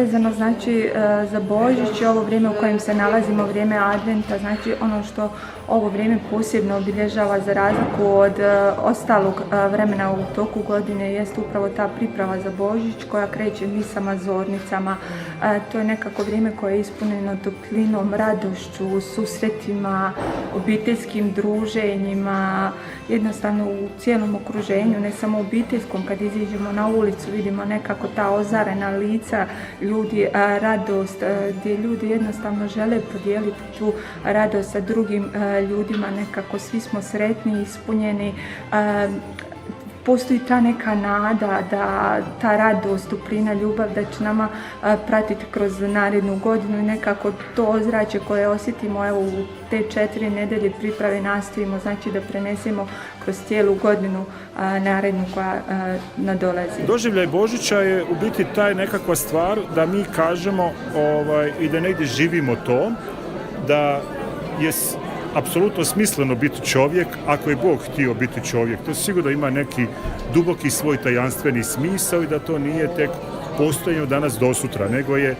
vezano znači za Božić i ovo vrijeme u kojem se nalazimo, vrijeme Adventa, znači ono što ovo vrijeme posebno obilježava za razliku od ostalog vremena u toku godine jest upravo ta priprava za Božić koja kreće misama, zornicama. To je nekako vrijeme koje je ispunjeno toplinom, radošću, susretima, obiteljskim druženjima, jednostavno u cijelom okruženju, ne samo obiteljskom, kad iziđemo na ulicu vidimo nekako ta ozarena lica ljudi, radost, gdje ljudi jednostavno žele podijeliti tu radost sa drugim ljudima, nekako svi smo sretni, ispunjeni. Postoji ta neka nada da ta radost, toplina, ljubav da će nama pratiti kroz narednu godinu i nekako to ozračje koje osjetimo evo u te 4 nedelje priprave nastojimo znači da prenesemo kroz cijelu godinu narednu koja nadolazi. Doživljaj Božića je u biti taj nekakva stvar da mi kažemo i da negdje živimo to, da je apsolutno smisleno biti čovjek ako je Bog htio biti čovjek. To sigurno ima neki duboki svoj tajanstveni smisao i da to nije tek postojanje od danas do sutra, nego je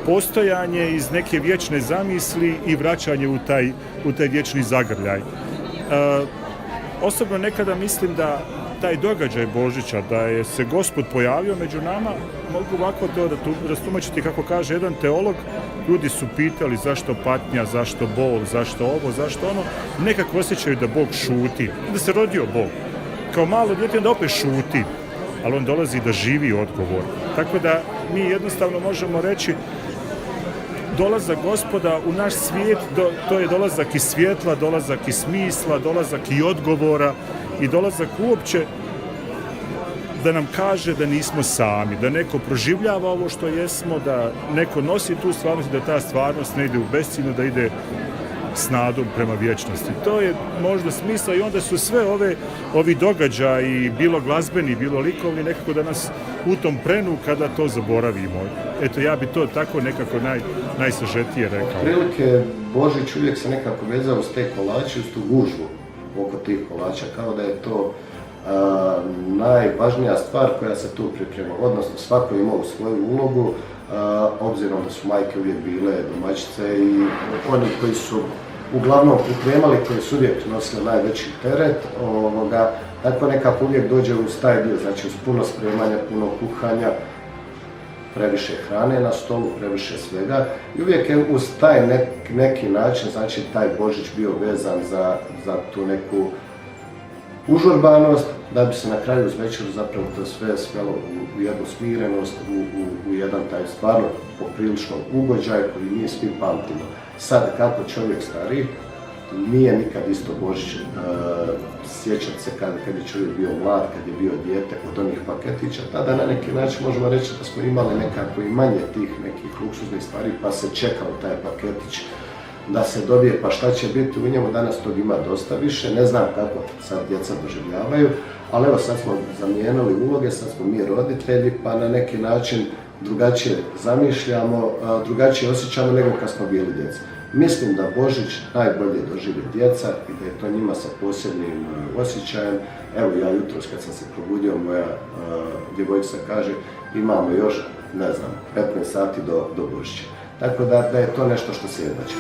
postojanje iz neke vječne zamisli i vraćanje u taj vječni zagrljaj. Osobno nekada mislim da taj događaj Božića, da je se Gospod pojavio među nama, mogu ovako to rastumačiti kako kaže jedan teolog. Ljudi su pitali zašto patnja, zašto bol, zašto ovo, zašto ono. Nekako osjećaju da Bog šuti, da se rodio Bog. Kao malo dijete da opet šuti, ali on dolazi da živi odgovor. Tako da mi jednostavno možemo reći dolazak Gospoda u naš svijet, to je dolazak iz svjetla, dolazak iz smisla, dolazak i odgovora i dolazak uopće da nam kaže da nismo sami, da neko proživljava ovo što jesmo, da neko nosi tu stvarnost i da ta stvarnost ne ide u besciljno, da ide s nadom prema vječnosti. To je možda smisla i onda su sve ovi događaji, bilo glazbeni, bilo likovni, nekako da nas u tom prenu kada to zaboravimo. Eto, ja bi to tako nekako najsažetije rekao. Prilike Božić uvijek se nekako vezao uz te kolače, uz tu gužvu oko tih kolača, kao da je to najvažnija stvar koja se tu priprema, odnosno svako ima u svoju ulogu, obzirom da su majke uvijek bile domaćice i oni koji su uglavnom pripremali, koji su uvijek nosili najveći teret, tako nekako uvijek dođe uz taj dio, znači uz puno spremanja, puno kuhanja, previše hrane na stolu, previše svega i uvijek je uz taj neki način, znači taj Božić bio vezan za tu neku užurbanost, da bi se na kraju uz večeru zapravo to sve svelo u jednu smirenost, u jedan taj stvarno poprilično ugođaj koji mi svi pamtimo. Sad kako čovjek stariji, nije nikad isto Božić sjećati se kad je čovjek bio mlad, kad je bio dijete od onih paketića, tada na neki način možemo reći da smo imali nekako i manje tih nekih luksuznih stvari pa se čekao taj paketić da se dobije, pa šta će biti u njemu, danas tog ima dosta više, ne znam kako sad djeca doživljavaju, ali evo sad smo zamijenili uloge, sad smo mi roditelji, pa na neki način drugačije zamišljamo, drugačije osjećamo nego kad smo bili djeca. Mislim da Božić najbolje doživi djeca i da je to njima sa posebnim osjećajem. Evo ja jutros kad sam se probudio, moja djevojčica kaže imamo još, ne znam, 15 sati do Božića. Tako da je to nešto što se jednači.